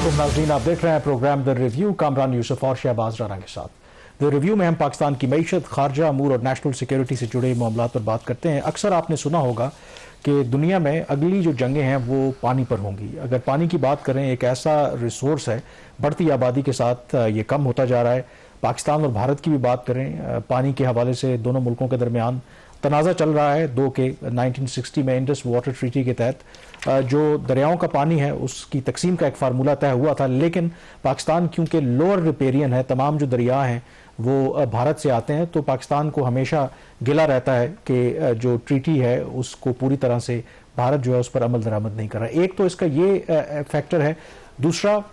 अस्सलाम नाज़रीन, आप देख रहे हैं programme the review Kamran Yusuf और शहबाज राना के साथ। द रिव्यू में हम पाकिस्तान की मईशत, खारजा अमूर और नेशनल सिक्योरिटी से जुड़े मामलों पर बात करते हैं। अक्सर आपने सुना होगा कि दुनिया में अगली जो जंगें हैं वो पानी पर होंगी। अगर पानी की बात करें, एक ऐसा रिसोर्स है, बढ़ती आबादी के साथ ये कम होता जा रहा है। पाकिस्तान और भारत की भी बात करें, पानी के हवाले से दोनों मुल्कों के दरमियान तनाज़ा चल रहा है। 1960 में इंडस वाटर ट्रीटी के तहत जो दरियाओं का पानी है उसकी तकसीम का एक फार्मूला तय हुआ था, लेकिन पाकिस्तान क्योंकि लोअर रिपेरियन है, तमाम जो दरिया हैं वो भारत से आते हैं, तो पाकिस्तान को हमेशा गिला रहता है कि जो ट्रीटी है उसको पूरी तरह से भारत जो है उस पर अमल दरामद नहीं कर रहा। एक तो इसका ये फैक्टर है। दूसरा,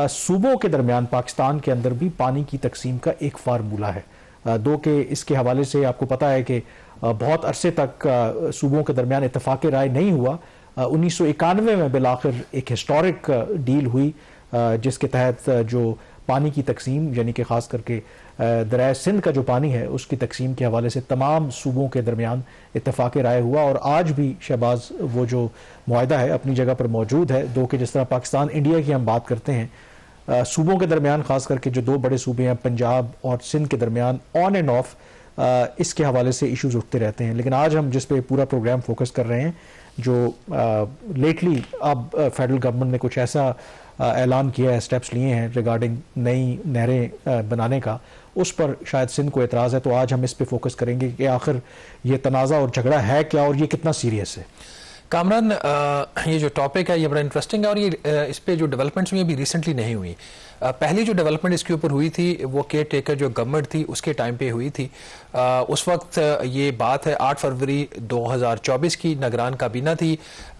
सूबों के दरमियान पाकिस्तान के अंदर भी पानी की तकसीम का एक फार्मूला है। इसके हवाले से आपको पता है कि बहुत अरसे तक सूबों के दरमियान इत्तफाक राय नहीं हुआ। 1991 में बिलाखिर एक हिस्टोरिक डील हुई जिसके तहत जो पानी की तकसीम, यानी कि ख़ास करके दरिया सिंध का जो पानी है उसकी तकसीम के हवाले से तमाम सूबों के दरमियान इत्तफाक राय हुआ। और आज भी शहबाज वो जो मुआहदा है अपनी जगह पर मौजूद है। दो कि जिस तरह पाकिस्तान इंडिया की हम बात करते हैं, सूबों के दरमियान ख़ास करके जो दो बड़े सूबे हैं पंजाब और सिंध के दरमियान ऑन एंड ऑफ इसके हवाले से इश्यूज उठते रहते हैं। लेकिन आज हम जिस पे पूरा प्रोग्राम फोकस कर रहे हैं, जो लेटली अब फेडरल गवर्नमेंट ने कुछ ऐसा ऐलान किया है, स्टेप्स लिए हैं रिगार्डिंग नई नहरें बनाने का, उस पर शायद सिंध को एतराज़ है। तो आज हम इस पे फोकस करेंगे कि आखिर ये तनाज़ा और झगड़ा है क्या और ये कितना सीरियस है। कामरान, ये जो टॉपिक है ये बड़ा इंटरेस्टिंग है और ये इस पे जो डेवलपमेंट्स हुई अभी रिसेंटली नहीं हुई। पहली जो डेवलपमेंट इसके ऊपर हुई थी वो केयर टेकर जो गवर्नमेंट थी उसके टाइम पे हुई थी। उस वक्त ये बात है 8 फरवरी 2024 की, निगरान काबीना थी।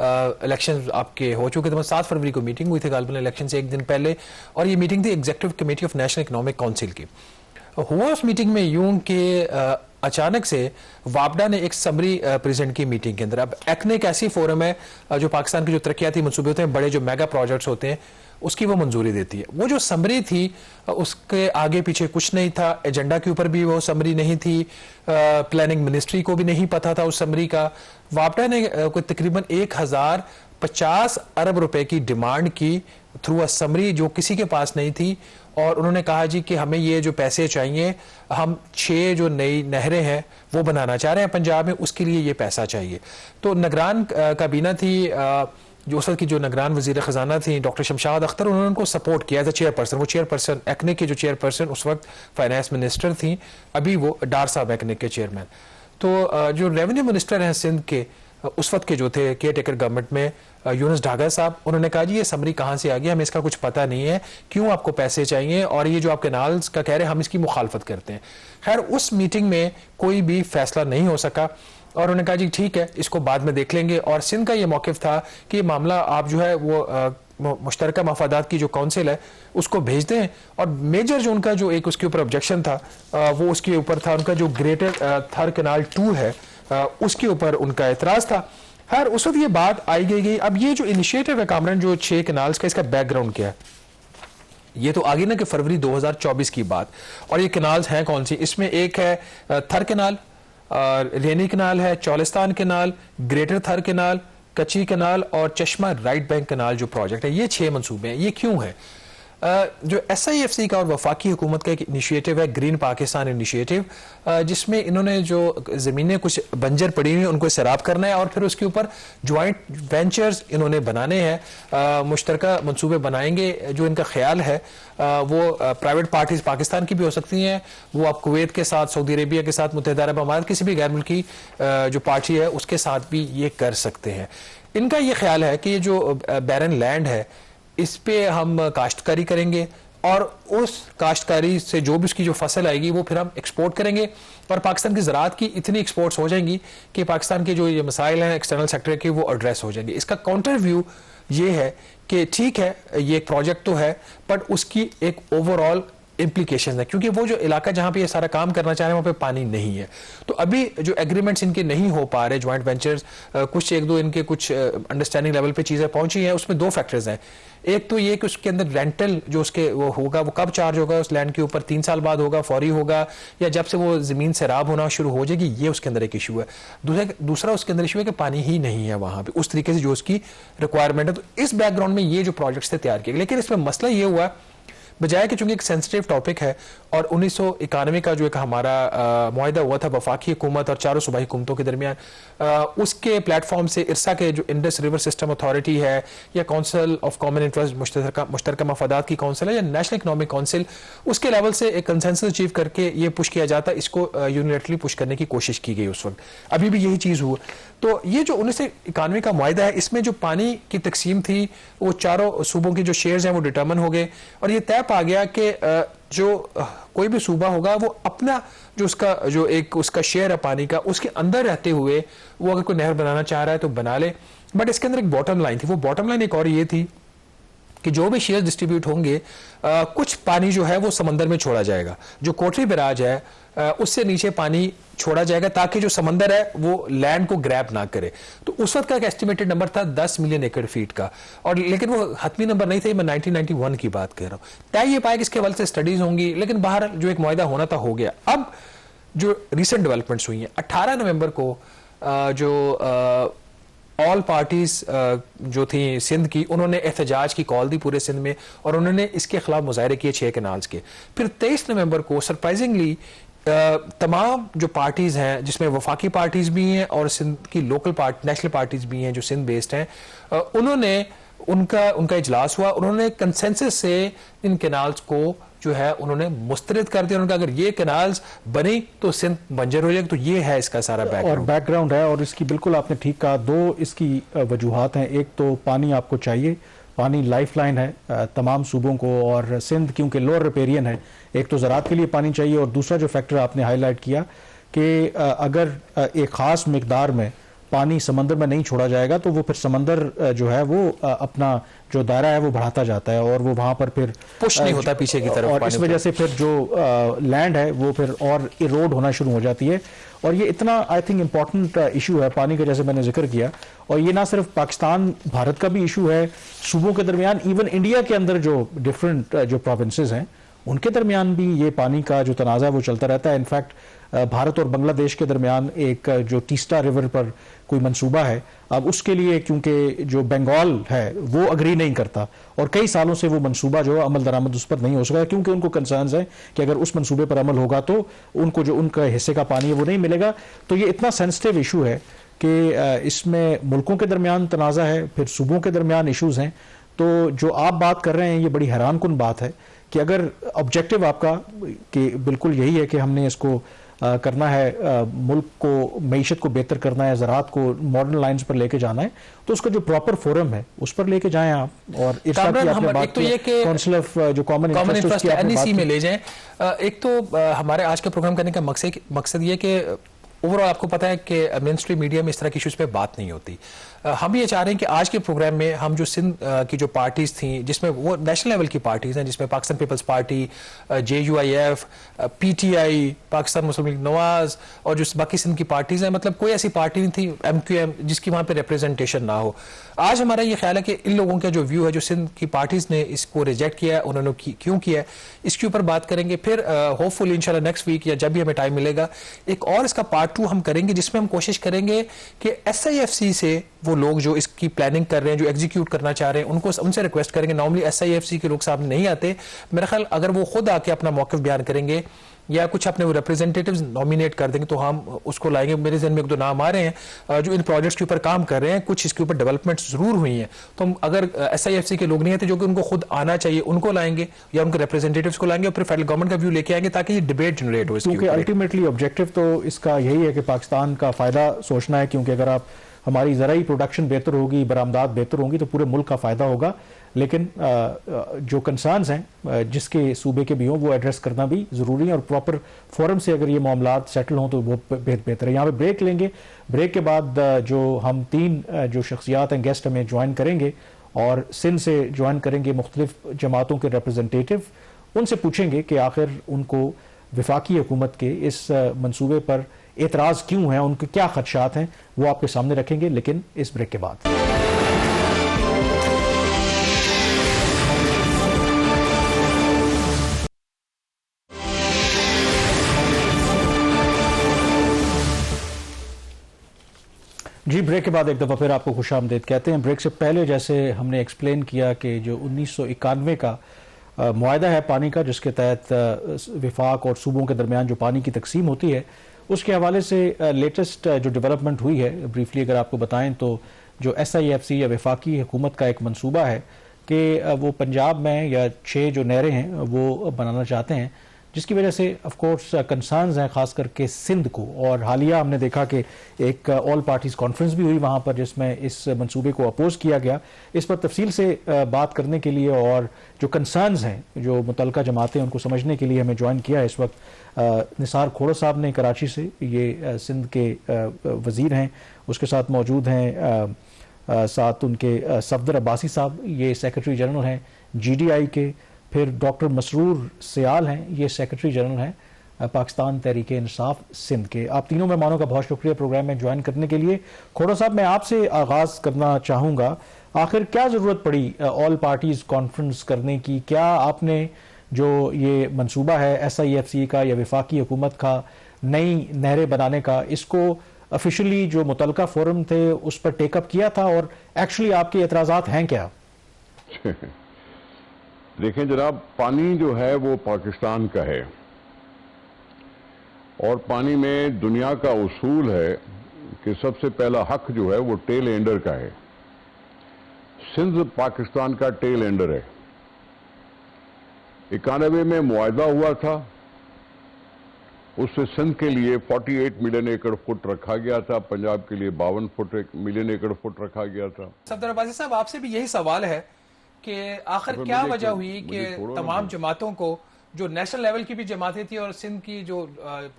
इलेक्शन आपके हो चुके थे, 7 फरवरी को मीटिंग हुई थी गालिबन इलेक्शन से एक दिन पहले, और ये मीटिंग थी executive committee of national economic council की। हुआ उस मीटिंग में यूं कि अचानक से वापडा ने एक समरी प्रेजेंट की मीटिंग के अंदर। अब एक्ने एक ऐसी फोरम है जो पाकिस्तान के जो तरक्याती मंसूबे होते हैं, बड़े जो मेगा प्रोजेक्ट्स होते हैं, उसकी वो मंजूरी देती है। वो जो समरी थी उसके आगे पीछे कुछ नहीं था, एजेंडा के ऊपर भी वो समरी नहीं थी, प्लानिंग मिनिस्ट्री को भी नहीं पता था उस समरी का। वापडा ने कोई तकरीबन 1050 अरब रुपए की डिमांड की थ्रू अ समरी जो किसी के पास नहीं थी, और उन्होंने कहा जी कि हमें ये जो पैसे चाहिए, हम 6 जो नई नहरें हैं वो बनाना चाह रहे हैं पंजाब में, उसके लिए ये पैसा चाहिए। तो निगरान काबीना थी, जो उस की जो निगरान वजीर खजाना थी डॉक्टर शमशाद अख्तर, उन्होंने उनको सपोर्ट किया था चेयरपर्सन। वो चेयरपर्सन एक्ने के जो चेयरपर्सन उस वक्त फाइनेंस मिनिस्टर थी, अभी वो डार साहब एक्ने के चेयरमैन। तो जो रेवेन्यू मिनिस्टर हैं सिंध के उस वक्त के जो थे केयर टेकर गवर्नमेंट में, यूनुस ढागा साहब, उन्होंने कहा जी ये समरी कहाँ से आ गई, हमें इसका कुछ पता नहीं है, क्यों आपको पैसे चाहिए, और ये जो आप कैनाल्स का कह रहे हैं हम इसकी मुखालफत करते हैं। खैर उस मीटिंग में कोई भी फैसला नहीं हो सका और उन्होंने कहा जी ठीक है, इसको बाद में देख लेंगे। और सिंध का ये मौक़िफ़ था कि ये मामला आप जो है वो मुश्तरका मफादात की जो काउंसिल है उसको भेज दें। और मेजर जो उनका जो एक उसके ऊपर ऑब्जेक्शन था वो उसके ऊपर था उनका जो ग्रेटर थर कैनाल 2 है, उसके ऊपर उनका एतराज़ था। हर उस वक्त ये बात आई गई। अब ये जो इनिशिएटिव है कामरान, जो 6 कैनाल्स का, इसका बैकग्राउंड क्या है? ये तो आगे ना कि फरवरी 2024 की बात। और ये कैनाल्स हैं कौन सी? इसमें एक है थर कैनाल, रेनी कैनाल है, चौलिस्तान कैनाल, ग्रेटर थर कैनाल, कच्ची कैनाल और चश्मा राइट बैंक कैनाल जो प्रोजेक्ट है। ये 6 मंसूबे हैं। ये क्यों है? जो SIFC का और वफाकी हुकूमत का एक इनिशिएटिव है, ग्रीन पाकिस्तान इनिशिएटिव, जिसमें इन्होंने जो ज़मीनें कुछ बंजर पड़ी हुई उनको सैराब करना है और फिर उसके ऊपर ज्वाइंट वेंचर्स इन्होंने बनाने हैं, मुश्तरका मंसूबे बनाएंगे। जो इनका ख्याल है वो प्राइवेट पार्टीज पाकिस्तान की भी हो सकती हैं, वो आप कुवैत के साथ, सऊदी अरेबिया के साथ, मुत्तहिदा अरब अमारात, किसी भी गैर मुल्की जो पार्टी है उसके साथ भी ये कर सकते हैं। इनका ये ख्याल है कि ये जो बैरन लैंड है इस पे हम काश्तकारी करेंगे और उस काश्तकारी से जो भी उसकी जो फसल आएगी वो फिर हम एक्सपोर्ट करेंगे, और पाकिस्तान की ज़राअत की इतनी एक्सपोर्ट्स हो जाएंगी कि पाकिस्तान के जो ये मसाइल हैं एक्सटर्नल सेक्टर के वो एड्रेस हो जाएंगे। इसका काउंटर व्यू ये है कि ठीक है ये एक प्रोजेक्ट तो है, बट उसकी एक ओवरऑल इम्प्लीकेशन है, क्योंकि वो जो इलाका जहां पे ये सारा काम करना चाह रहे हैं वहां पे पानी नहीं है। तो अभी जो एग्रीमेंट्स इनके नहीं हो पा रहे, ज्वाइंट वेंचर्स, कुछ एक दो इनके कुछ अंडरस्टैंडिंग लेवल पे चीजें पहुंची हैं, उसमें दो फैक्टर्स हैं। एक तो ये कि उसके अंदर रेंटल जो उसके वो होगा वो कब चार्ज होगा उस लैंड के ऊपर, 3 साल बाद होगा, फौरी होगा, या जब से वो जमीन सैराब होना शुरू हो जाएगी, ये उसके अंदर एक इशू है। दूसरा उसके अंदर इशू है कि पानी ही नहीं है वहां पे उस तरीके से जो उसकी रिक्वायरमेंट है। तो इस बैकग्राउंड में ये जो प्रोजेक्ट्स थे तैयार किए, लेकिन इसमें मसला ये हुआ बजाय कि चूंकि एक सेंसिटिव टॉपिक है और 1991 का जो एक हमारा मुआहिदा हुआ था वफाकी हुकूमत और चारों सूबाई हुकूमतों के दरमियान, उसके प्लेटफॉर्म से इरसा के जो इंडस रिवर सिस्टम अथॉरिटी है या काउंसिल ऑफ कॉमन इंटरेस्ट मुश्तरका मफादात की काउंसिल है या नेशनल इकनॉमिक काउंसिल, उसके लेवल से एक कंसेंसस अचीव करके ये पुश किया जाता, इसको यूनिलेटरली पुश करने की कोशिश की गई उस वक्त। अभी भी यही चीज हुआ। तो ये जो 1991 का मुआहिदा है, इसमें जो पानी की तकसीम थी वो चारों सूबों के जो शेयर्स हैं वो डिटर्मन हो गए और ये तय पा गया कि जो कोई भी सूबा होगा वो अपना जो उसका शेयर है पानी का, उसके अंदर रहते हुए वो अगर कोई नहर बनाना चाह रहा है तो बना ले। बट इसके अंदर एक बॉटम लाइन थी, वो बॉटम लाइन एक और ये थी कि जो भी शेयर डिस्ट्रीब्यूट होंगे कुछ पानी जो है वो समंदर में छोड़ा जाएगा, जो कोटरी बैराज है उससे नीचे पानी छोड़ा जाएगा ताकि जो समंदर है वो लैंड को ग्रैब ना करे। तो उस वक्त का एक एस्टिमेटेड नंबर था 10 मिलियन एकड़ फीट का, और लेकिन वो हतमी नंबर नहीं था, मैं 1991 की बात कर रहा हूं। तय ये पाया कि इसके हवाले से स्टडीज होंगी, लेकिन बाहर जो एक मुआहिदा होना था हो गया। अब जो रिसेंट डेवलपमेंट्स हुई हैं, 18 नवंबर को जो ऑल पार्टीज जो थी सिंध की, उन्होंने एहतजाज की कॉल दी पूरे सिंध में और उन्होंने इसके खिलाफ मुजाहरे किए 6 कैनाल्स के। फिर 23 नवंबर को सरप्राइजिंगली तमाम जो पार्टीज हैं, जिसमें वफाकी पार्टीज भी हैं और सिंध की लोकल नेशनल पार्टीज भी हैं जो सिंध बेस्ड हैं, उन्होंने उनका इजलास हुआ। उन्होंने कंसेंसस से इन कैनाल्स को जो है उन्होंने मुस्तरद कर दिया। उन्होंने कहा अगर ये कैनाल्स बनी तो सिंध बंजर हो जाएगा। तो ये है इसका सारा बैकग्राउंड है और इसकी बिल्कुल आपने ठीक कहा, दो इसकी वजूहात हैं। एक तो पानी आपको चाहिए, पानी लाइफलाइन है तमाम सूबों को, और सिंध क्योंकि लोअर रिपेरियन है, एक तो ज़राअत के लिए पानी चाहिए, और दूसरा जो फैक्टर आपने हाईलाइट किया कि अगर एक ख़ास मिकदार में पानी समंदर में नहीं छोड़ा जाएगा तो वो फिर समंदर जो है वो अपना जो दायरा है वो बढ़ाता जाता है और वो वहां पर फिर पुश नहीं होता पीछे की तरफ, और इस वजह से फिर जो लैंड है वो फिर और इरोड होना शुरू हो जाती है। और ये इतना आई थिंक इम्पॉर्टेंट इशू है पानी का, जैसे मैंने जिक्र किया, और ये ना सिर्फ पाकिस्तान भारत का भी इशू है, सूबों के दरमियान, इवन इंडिया के अंदर जो डिफरेंट जो प्रोविंसेस हैं उनके दरमियान भी ये पानी का जो तनाज़ा है वो चलता रहता है। इनफैक्ट भारत और बांग्लादेश के दरमियान एक जो तीस्ता रिवर पर कोई मंसूबा है, अब उसके लिए क्योंकि जो बंगाल है वो अग्री नहीं करता और कई सालों से वो मंसूबा जो अमल दरामद उस पर नहीं हो सका, क्योंकि उनको कंसर्न्स है कि अगर उस मंसूबे पर अमल होगा तो उनको जो उनका हिस्से का पानी है वो नहीं मिलेगा। तो ये इतना सेंसिटिव इशू है कि इसमें मुल्कों के दरमियान तनाज़ा है, फिर सूबों के दरमियान इशूज़ हैं। तो जो आप बात कर रहे हैं ये बड़ी हैरानकुन बात है कि अगर ऑब्जेक्टिव आपका कि बिल्कुल यही है कि हमने इसको करना है, मुल्क को मईशत को बेहतर करना है, ज़राअत को मॉडर्न लाइंस पर लेके जाना है, तो उसका जो प्रॉपर फोरम है उस पर लेके जाएं आप। और एक तो ये कि काउंसिल ऑफ जो कॉमन इंटरेस्ट NEC में ले जाएं। एक तो हमारे आज का प्रोग्राम करने का मकसद ये कि ओवरऑल आपको पता है कि मेन स्ट्रीम मीडिया में इस तरह की इशूज़ पे बात नहीं होती। हम ये चाह रहे हैं कि आज के प्रोग्राम में हम जो सिंध की जो पार्टीज थी, जिसमें वो नेशनल लेवल की पार्टीज हैं, जिसमें पाकिस्तान पीपल्स पार्टी, JUIF, PTI, पाकिस्तान मुस्लिम लीग नवाज और जो बाकी सिंध की पार्टीज हैं, मतलब कोई ऐसी पार्टी नहीं थी MQM जिसकी वहाँ पे रिप्रेजेंटेशन ना हो। आज हमारा ये ख्याल है कि इन लोगों का जो व्यू है, जो सिंध की पार्टीज ने इसको रिजेक्ट किया है, उन्होंने क्यों किया है, इसके ऊपर बात करेंगे। फिर होपफुली इंशाल्लाह नेक्स्ट वीक या जब भी हमें टाइम मिलेगा एक और इसका पार्ट 2 हम करेंगे, जिसमें हम कोशिश करेंगे कि SIFC से वो लोग जो इसकी प्लानिंग कर रहे हैं, जो एग्जीक्यूट करना चाह रहे हैं, उनसे रिक्वेस्ट करेंगे। नॉर्मली SIFC के लोग सामने नहीं आते, मेरा ख्याल अगर वो खुद आके अपना मौक़िफ़ बयान करेंगे या कुछ अपने वो रिप्रेजेंटेटिव्स नॉमिनेट कर देंगे तो हम उसको लाएंगे। मेरे ज़हन में एक दो नाम आ रहे हैं जो इन प्रोजेक्ट्स के ऊपर काम कर रहे हैं, कुछ इसके ऊपर डेवलपमेंट्स ज़रूर हुई हैं, तो हम अगर SIFC के लोग नहीं आते जो कि उनको खुद आना चाहिए, उनको लाएंगे या उनके रिप्रेजेंटेटिव्स को लाएंगे और फिर फेडरल गवर्नमेंट का व्यू लेके आएंगे ताकि ये डिबेट जनरेट हो। क्योंकि अल्टीमेटली ऑब्जेक्टिव तो इसका यही है कि पाकिस्तान का फ़ायदा सोचना है, क्योंकि अगर आप हमारी ज़राई प्रोडक्शन बेहतर होगी, बरामदात बेहतर होंगी तो पूरे मुल्क का फ़ायदा होगा। लेकिन जो कंसर्न्स हैं जिसके सूबे के भी हों वो एड्रेस करना भी ज़रूरी है और प्रॉपर फोरम से अगर ये मामलात सेटल हों तो वो बेहतर है। यहाँ पे ब्रेक लेंगे, ब्रेक के बाद जो हम 3 जो शख्सियात हैं गेस्ट हमें ज्वाइन करेंगे और सिंध से ज्वाइन करेंगे मुख्तलिफ जमातों के रिप्रेजेंटेटिव उनसे पूछेंगे कि आखिर उनको वफाकी हुकूमत के इस मंसूबे पर एतराज़ क्यों है, उनके क्या खदशात हैं, वो आपके सामने रखेंगे, लेकिन इस ब्रेक के बाद। जी, ब्रेक के बाद एक दफ़ा फिर आपको खुशामदीद कहते हैं। ब्रेक से पहले जैसे हमने एक्सप्लेन किया कि जो 1991 का मुआहदा है पानी का, जिसके तहत विफाक और सूबों के दरमियान जो पानी की तकसीम होती है, उसके हवाले से लेटेस्ट जो डेवलपमेंट हुई है, ब्रीफली अगर आपको बताएं तो जो SIFC या वफाकी हुकूमत का एक मंसूबा है कि वो पंजाब में या 6 जो नहरें हैं वो बनाना चाहते हैं, जिसकी वजह से ऑफ कोर्स कंसर्न्स हैं खास करके सिंध को। और हालिया हमने देखा कि एक ऑल पार्टीज कॉन्फ्रेंस भी हुई वहाँ पर, जिसमें इस मंसूबे को अपोज किया गया। इस पर तफसील से बात करने के लिए और जो कंसर्न्स हैं जो मुतलका जमातें उनको समझने के लिए हमें ज्वाइन किया इस वक्त निसार खोड़ो साहब ने कराची से, ये सिंध के वजीर हैं। उसके साथ मौजूद हैं साथ उनके सफदर अब्बासी साहब, ये सेक्रेटरी जनरल हैं GDI के। फिर डॉक्टर मसरूर सियाल हैं, ये सेक्रेटरी जनरल हैं पाकिस्तान तहरीक इंसाफ सिंध के। आप तीनों मेहमानों का बहुत शुक्रिया प्रोग्राम में ज्वाइन करने के लिए। खोड़ा साहब, मैं आपसे आगाज करना चाहूँगा, आखिर क्या ज़रूरत पड़ी ऑल पार्टीज़ कॉन्फ्रेंस करने की? क्या आपने जो ये मंसूबा है SIFC का या वफाकी हुकूमत का नई नहरें बनाने का, इसको ऑफिशियली जो मुतलका फोरम थे उस पर टेकअप किया था, और एक्चुअली आपके एतराज़ात हैं क्या? देखें जनाब, पानी जो है वो पाकिस्तान का है और पानी में दुनिया का उसूल है कि सबसे पहला हक जो है वो टेल एंडर का है। सिंध पाकिस्तान का टेल एंडर है। 91 में मुआहदा हुआ था, उससे सिंध के लिए 48 मिलियन एकड़ फुट रखा गया था, पंजाब के लिए 52 मिलियन एकड़ फुट रखा गया था। सफदर अब्बासी साहब, आपसे भी यही सवाल है कि आखिर क्या वजह हुई कि तमाम जमातों को, जो नेशनल लेवल की भी जमातें थी और सिंध की जो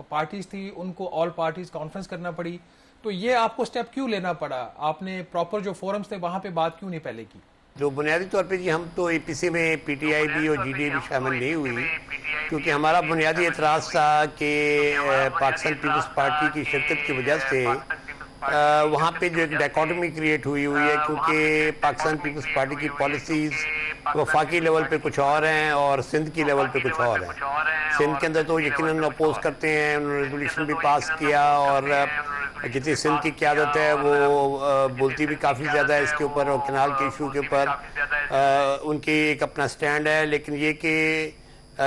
पार्टीज थी, उनको ऑल पार्टीज कॉन्फ्रेंस करना पड़ी? तो ये आपको स्टेप क्यों लेना पड़ा? आपने प्रॉपर जो फोरम्स थे वहां पे बात क्यों नहीं पहले की? जो बुनियादी तौर पे जी, हम तो APC में PTI भी और GDA भी शामिल नहीं हुई, क्योंकि हमारा बुनियादी एतराज़ था कि पाकिस्तान पीपल्स पार्टी की शिरकत की वजह से वहाँ पे जो एक डायकोटमी क्रिएट हुई है, क्योंकि पाकिस्तान पीपल्स पार्टी की पॉलिसीज़ वफाकी लेवल पे कुछ और हैं और सिंध की लेवल पे कुछ और हैं। सिंध के अंदर तो यकीनन अपोज करते हैं, उन्होंने रेजोल्यूशन भी पास किया और जितनी सिंध की क़यादत है वो बोलती भी काफ़ी ज़्यादा है इसके ऊपर और कनाल के इशू के ऊपर उनकी एक अपना स्टैंड है। लेकिन ये कि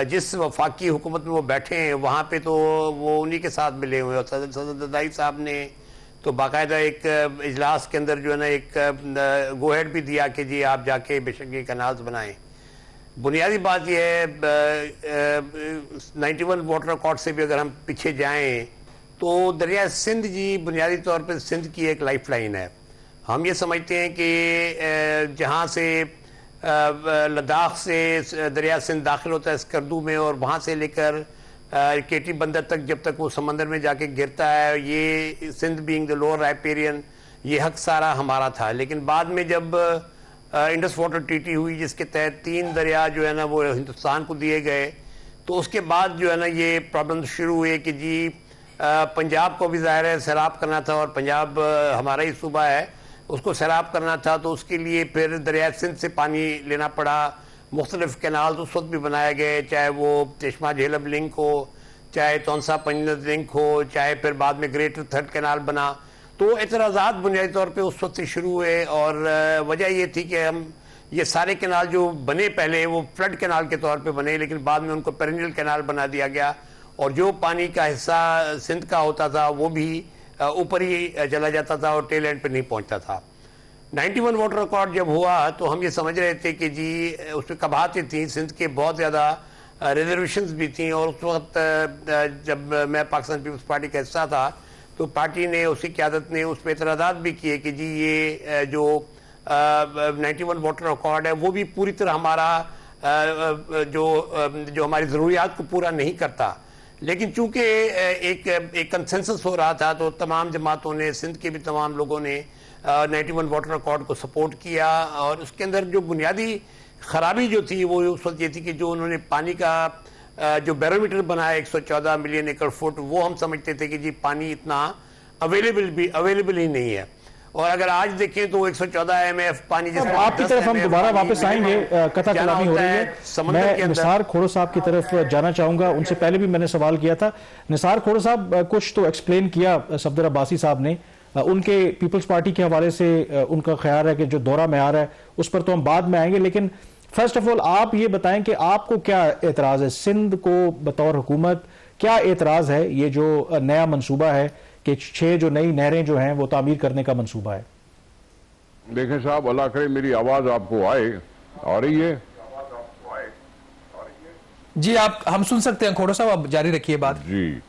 जिस वफाकी हुकूमत में वो बैठे हैं वहाँ पे तो वो उन्हीं के साथ मिले हुए, और सदर ददाई साहब ने तो बाकायदा एक इजलास के अंदर जो है ना एक गोहेड भी दिया कि जी आप जाके बेशक ये कनाल्स बनाएं। बुनियादी बात यह है 91 वाटर अकॉर्ड से भी अगर हम पीछे जाएं तो दरिया सिंध जी बुनियादी तौर पर सिंध की एक लाइफ लाइन है। हम ये समझते हैं कि जहाँ से लद्दाख से दरिया सिंध दाखिल होता है स्कर्दू में, और वहाँ से लेकर केटी बंदर तक जब तक वो समंदर में जाके गिरता है, ये Sindh being the lower riparian, ये हक सारा हमारा था। लेकिन बाद में जब इंडस वाटर ट्रीटी हुई जिसके तहत 3 दरिया जो है ना वो हिंदुस्तान को दिए गए, तो उसके बाद जो है ना ये प्रॉब्लम शुरू हुए कि जी पंजाब को भी ज़ाहिर है सैराब करना था, और पंजाब हमारा ही सूबा है, उसको सैराब करना था, तो उसके लिए फिर दरिया सिंध से पानी लेना पड़ा। मुख्तलिफ कैनाल उस वक्त भी बनाए गए, चाहे वो चश्मा झेलम लिंक हो, चाहे तौनसा पंजनद लिंक हो, चाहे फिर बाद में ग्रेटर थर्ड कैनाल बना। तो एतराज़ात बुनियादी तौर पे उस वक्त से शुरू हुए, और वजह ये थी कि हम ये सारे कैनाल जो बने पहले वो फ्लड कैनाल के तौर पे बने, लेकिन बाद में उनको पेरिनियल कैनाल बना दिया गया, और जो पानी का हिस्सा सिंध का होता था वो भी ऊपर ही चला जाता था और टेल एंड पे नहीं पहुँचता था। 91 वाटर अकॉर्ड जब हुआ तो हम ये समझ रहे थे कि जी उसमें कबाहतें थी, सिंध के बहुत ज़्यादा रिजर्वेशंस भी थी, और उस वक्त जब मैं पाकिस्तान पीपल्स पार्टी का हिस्सा था तो पार्टी ने, उसकी क़यादत ने उस पर एतराज़ात भी किए कि जी ये जो 91 वाटर अकॉर्ड है वो भी पूरी तरह हमारा जो हमारी ज़रूरियात को पूरा नहीं करता। लेकिन चूँकि एक कंसेंसस हो रहा था तो तमाम जमातों ने, सिंध के भी तमाम लोगों ने 91 वाटर अकॉर्ड को सपोर्ट किया, और उसके अंदर जो बुनियादी खराबी जो थी वो उस वक्त ये थी कि जो उन्होंने पानी का जो बैरोमीटर बनाया 114 मिलियन एकड़ फुट, वो हम समझते थे कि जी पानी इतना अवेलेबल ही नहीं है। और अगर आज देखें तो 114 MF पानी जैसे आपकी तरफ हम दोबारा वापस आएंगे, कथा कलामी हो रही है। मैं निसार खोड़ो साहब की तरफ जाना चाहूंगा। उनसे पहले भी मैंने सवाल किया था। निसार खोड़ो साहब, कुछ तो एक्सप्लेन किया सफदर अब्बासी साहब ने, उनके पीपल्स पार्टी के हवाले से उनका ख्याल है कि जो दौरा में आ रहा है उस पर तो हम बाद में आएंगे, लेकिन फर्स्ट ऑफ ऑल आप ये बताएं कि आपको क्या एतराज है, सिंध को बतौर हुकूमत क्या एतराज है ये जो नया मंसूबा है कि 6 जो नई नहरें जो हैं वो तामीर करने का मंसूबा है? देखें साहब, अल्लाह करे मेरी आवाज आपको आए, आ रही है? जी आप, हम सुन सकते हैं खोड़ो साहब, आप जारी रखिए बात। जी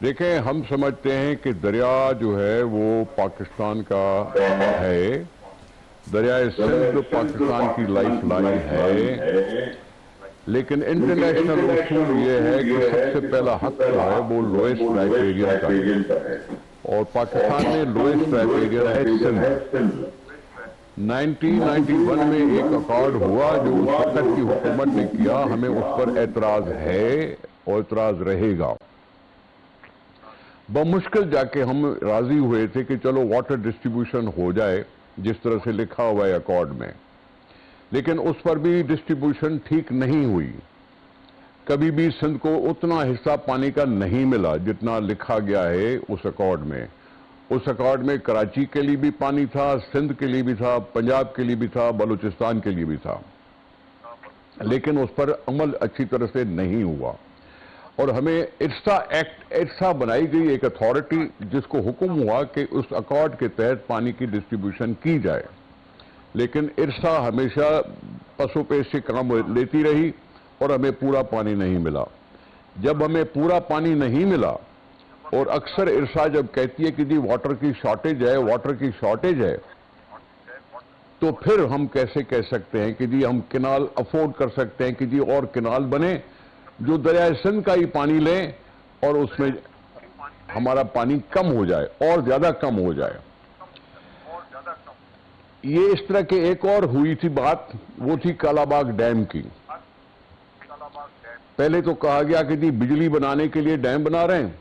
देखें, हम समझते हैं कि दरिया जो है वो पाकिस्तान का है, दरियाए सिंध पाकिस्तान की लाइफ लाइन है, लेकिन इंटरनेशनल उसूल ये है कि सबसे पहला हक जो है वो लोएस्ट राइपेरियन का है, और पाकिस्तान में लोएस्ट राइपेरियन है सिंध। 1991 में एक अकॉर्ड हुआ जो उस वक्त की हुकूमत ने किया, हमें उस पर एतराज है और एतराज रहेगा। बमुश्किल जाके हम राजी हुए थे कि चलो वाटर डिस्ट्रीब्यूशन हो जाए जिस तरह से लिखा हुआ है अकॉर्ड में, लेकिन उस पर भी डिस्ट्रीब्यूशन ठीक नहीं हुई। कभी भी सिंध को उतना हिस्सा पानी का नहीं मिला जितना लिखा गया है उस अकॉर्ड में। उस अकॉर्ड में कराची के लिए भी पानी था, सिंध के लिए भी था, पंजाब के लिए भी था, बलूचिस्तान के लिए भी था, लेकिन उस पर अमल अच्छी तरह से नहीं हुआ। और हमें इर्सा बनाई गई एक अथॉरिटी जिसको हुक्म हुआ कि उस अकॉर्ड के तहत पानी की डिस्ट्रीब्यूशन की जाए, लेकिन इर्सा हमेशा पसोपेश से काम लेती रही और हमें पूरा पानी नहीं मिला। जब हमें पूरा पानी नहीं मिला, और अक्सर इर्सा जब कहती है कि जी वाटर की शॉर्टेज है, वाटर की शॉर्टेज है, तो फिर हम कैसे कह सकते हैं कि जी हम किनाल अफोर्ड कर सकते हैं कि जी और किनाल बने जो दरिया सिंध का ही पानी लें और उसमें हमारा पानी कम हो जाए और ज्यादा कम हो जाए। ये इस तरह के एक और हुई थी बात, वो थी कालाबाग डैम की। पहले तो कहा गया कि जी बिजली बनाने के लिए डैम बना रहे हैं,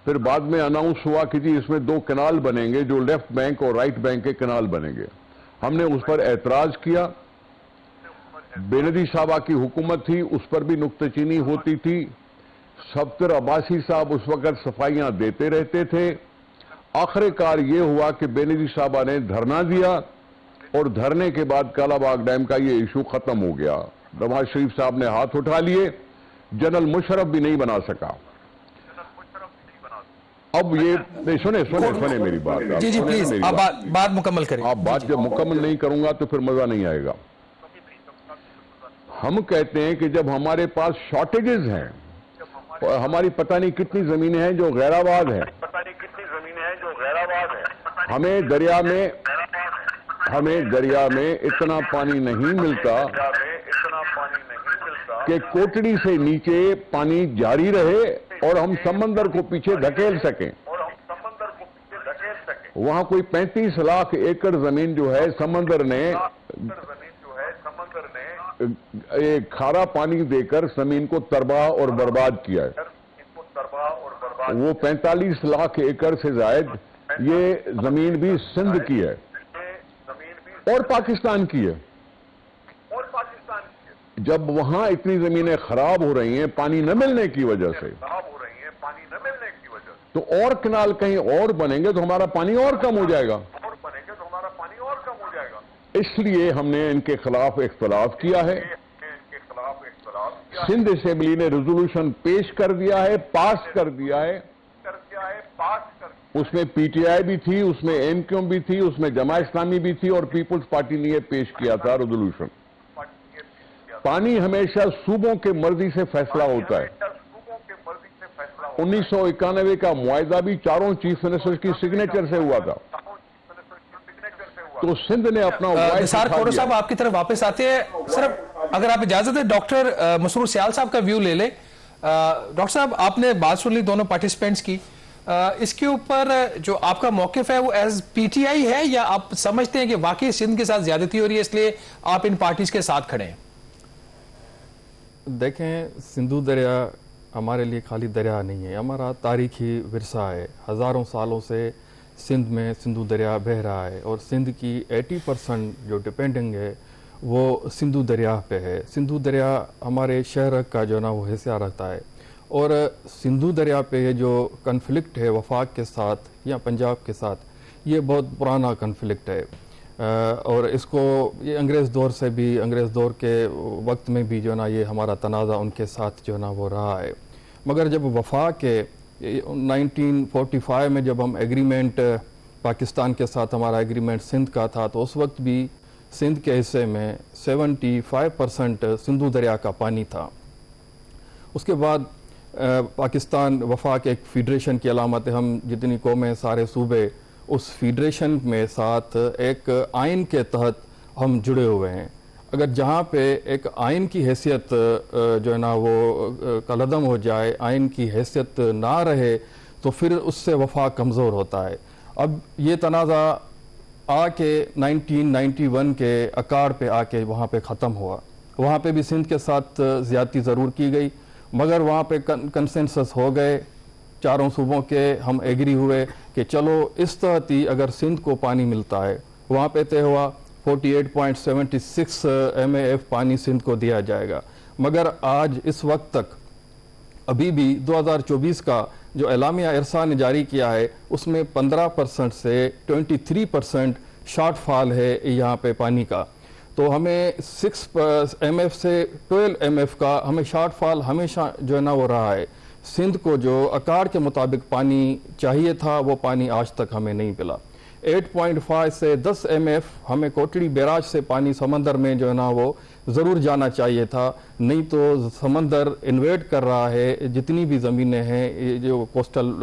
फिर बाद में अनाउंस हुआ कि जी इसमें 2 कैनाल बनेंगे जो लेफ्ट बैंक और राइट बैंक के कैनाल बनेंगे। हमने उस पर एतराज किया। बेनजीर साहबा की हुकूमत थी, उस पर भी नुक्तेचीनी होती थी। सफदर अब्बासी साहब उस वक्त सफाइयां देते रहते थे। आखिरकार ये हुआ कि बेनजीर साहबा ने धरना दिया और धरने के बाद कालाबाग डैम का ये इशू खत्म हो गया। नवाज शरीफ साहब ने हाथ उठा लिए, जनरल मुशर्रफ भी नहीं बना सका। अब ये सुने मेरी बात। जी जी प्लीज, आप बात मुकम्मल करें। आप बात जब मुकम्मल नहीं करूंगा तो फिर मजा नहीं आएगा। हम कहते हैं कि जब हमारे पास शॉर्टेजेस हैं, और हमारी पता नहीं कितनी जमीनें हैं जो गैराबाद हैं, हमें दरिया में इतना पानी नहीं मिलता कि कोटड़ी से नीचे पानी जारी रहे और हम समंदर को पीछे धकेल सकें। वहां कोई 35 लाख एकड़ जमीन जो है समंदर ने एक खारा पानी देकर जमीन को तबाह और बर्बाद किया है। वो 45 लाख एकड़ से जायद ये जमीन भी सिंध की है और पाकिस्तान की है। जब वहां इतनी जमीनें खराब हो रही हैं पानी न मिलने की वजह से, तो और किनाल कहीं और बनेंगे तो हमारा पानी और कम हो जाएगा। इसलिए हमने इनके खिलाफ इख्तलाफ किया है। सिंध असेंबली ने रेजोल्यूशन पेश कर दिया है, पास कर दिया है। उसमें पीटीआई भी थी, उसमें एमक्यूएम भी थी, उसमें जमा इस्लामी भी थी और पीपुल्स पार्टी ने पेश किया था रेजोल्यूशन। पानी हमेशा सूबों के मर्जी से फैसला होता है। 1991 का मुआहदा भी चारों चीफ मिनिस्टर्स की सिग्नेचर से हुआ था। तो सिंध ने अपना निसार खोड़ो साहब आपकी तरफ वापस आते हैं। सिर्फ अगर आप इजाजत है डॉक्टर मसरूर सियाल साहब का व्यू ले ले। डॉक्टर साहब आपने बात सुन ली दोनों पार्टिसिपेंट्स की। इसके ऊपर जो आपका मौकिफ है वो एज पीटीआई है, या आप समझते हैं कि वाकई सिंध के साथ ज्यादती हो रही है इसलिए आप इन पार्टीज के साथ खड़े हैं? देखें, सिंधु दरिया हमारे लिए खाली दरिया नहीं है, हमारा तारीखी विरसा है। हज़ारों सालों से सिंध में सिंधु दरिया बह रहा है और सिंध की 80% जो डिपेंडिंग है वो सिंधु दरिया पे है। सिंधु दरिया हमारे शहर का जो ना वो हिस्सा रखता है और सिंधु दरिया पे ये जो कन्फ्लिक्ट है वफाक के साथ या पंजाब के साथ, ये बहुत पुराना कन्फ्लिक्ट है और इसको ये अंग्रेज़ दौर से भी, अंग्रेज़ दौर के वक्त में भी जो ना ये हमारा तनाज़ा उनके साथ जो ना वो रहा है। मगर जब वफाक के 1945 में जब हम एग्रीमेंट पाकिस्तान के साथ हमारा एग्रीमेंट सिंध का था, तो उस वक्त भी सिंध के हिस्से में 75% सिंधु दरिया का पानी था। उसके बाद पाकिस्तान वफाक एक फेडरेशन की अलामत है, हम जितनी कौमें सारे सूबे उस फेडरेशन में साथ एक आइन के तहत हम जुड़े हुए हैं। अगर जहाँ पे एक आइन की हैसियत जो है ना वो कलअदम हो जाए, आइन की हैसियत ना रहे, तो फिर उससे वफाक कमज़ोर होता है। अब ये तनाज़ा आके 1991 के अकाड़ पे आके वहाँ पे ख़त्म हुआ। वहाँ पे भी सिंध के साथ ज़्यादती ज़रूर की गई, मगर वहाँ पे कंसेंसस हो गए, चारों सूबों के हम एग्री हुए कि चलो इस तहत ही अगर सिंध को पानी मिलता है, वहाँ पे तय हुआ 48.76 MAF पानी सिंध को दिया जाएगा। मगर आज इस वक्त तक अभी भी 2024 का जो एलामिया इरसा ने जारी किया है उसमें 15% से 23% शॉर्टफॉल है यहाँ पे पानी का। तो हमें 6 MF से 12 MF का हमें शॉर्टफॉल हमेशा जो है ना वो रहा है। सिंध को जो अकाड़ के मुताबिक पानी चाहिए था वो पानी आज तक हमें नहीं मिला। 8.5 से 10 MF हमें कोटड़ी बैराज से पानी समंदर में जो है ना वो ज़रूर जाना चाहिए था, नहीं तो समंदर इन्वेड कर रहा है जितनी भी ज़मीनें हैं जो कोस्टल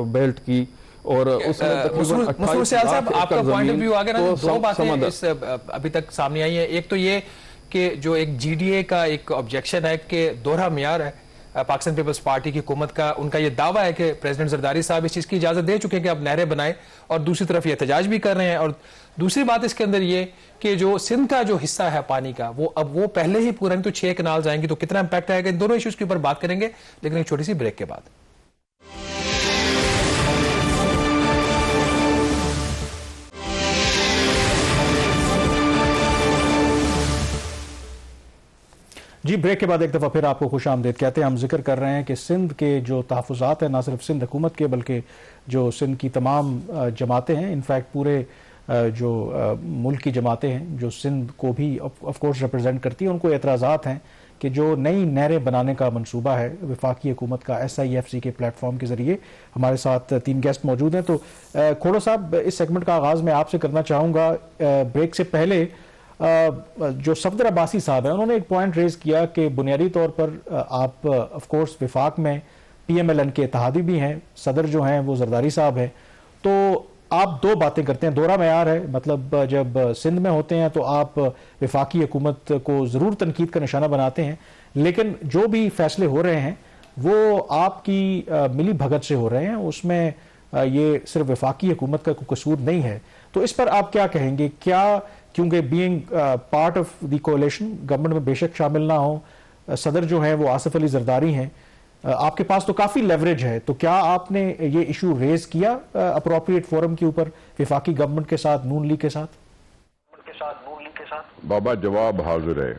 बेल्ट की, और उसमें मसरूर सयाल साहब आपका पॉइंट ऑफ व्यू आ गया ना। दो बातें इस अभी तक सामने आई है। एक तो ये कि जो एक GDA का एक ऑब्जेक्शन है कि दोहरा मियार है पाकिस्तान पीपल्स पार्टी की हुकूमत का, उनका ये दावा है कि प्रेसिडेंट जरदारी साहब इस चीज़ की इजाज़त दे चुके हैं कि अब नहरें बनाएं, और दूसरी तरफ ये एहतजाज भी कर रहे हैं। और दूसरी बात इसके अंदर ये कि जो सिंध का जो हिस्सा है पानी का वो अब वो पहले ही पूरा नहीं तो 6 कनाल जाएंगी, तो कितना इंपैक्ट आएगा, इन दोनों इश्यूज़ के ऊपर बात करेंगे लेकिन एक छोटी सी ब्रेक के बाद। जी, ब्रेक के बाद एक दफ़ा फिर आपको खुश आमदीद कहते हैं। हम जिक्र कर रहे हैं कि सिंध के जो तहफ़्फ़ुज़ात हैं, ना सिर्फ सिंध हुकूमत के बल्कि जो सिंध की तमाम जमातें हैं, इनफैक्ट पूरे जो मुल्क की जमातें हैं जो सिंध को भी ऑफ कोर्स रिप्रेजेंट करती हैं, उनको एतराज़ात हैं कि जो नई नहरें बनाने का मंसूबा है वफाकी हुकूमत का, SIFC के प्लेटफॉर्म के ज़रिए। हमारे साथ 3 गेस्ट मौजूद हैं। तो खोड़ो साहब, इस सेगमेंट का आगाज़ मैं आपसे करना चाहूँगा। ब्रेक से पहले जो सफदर अब्बासी साहब हैं उन्होंने एक पॉइंट रेज किया कि बुनियादी तौर पर आप ऑफ कोर्स विफाक में PMLN के इत्तेहादी भी हैं, सदर जो हैं वो जरदारी साहब हैं, तो आप 2 बातें करते हैं, दोहरा मयार है, मतलब जब सिंध में होते हैं तो आप विफाकी हुकूमत को ज़रूर तनकीद का निशाना बनाते हैं, लेकिन जो भी फैसले हो रहे हैं वो आपकी मिली भगत से हो रहे हैं, उसमें ये सिर्फ विफाकी हुकूमत का कोई कसूर नहीं है। तो इस पर आप क्या कहेंगे? क्या क्योंकि being part of the कोalition, government में बेशक शामिल ना हो, सदर जो है वो आसिफ अली जरदारी हैं, आपके पास तो काफ़ी लेवरेज है, तो क्या आपने ये इशू रेज किया अप्रोप्रिएट फोरम के ऊपर विफाकी गवर्नमेंट के साथ, नून लीग के साथ? बाबा, जवाब हाजिर है।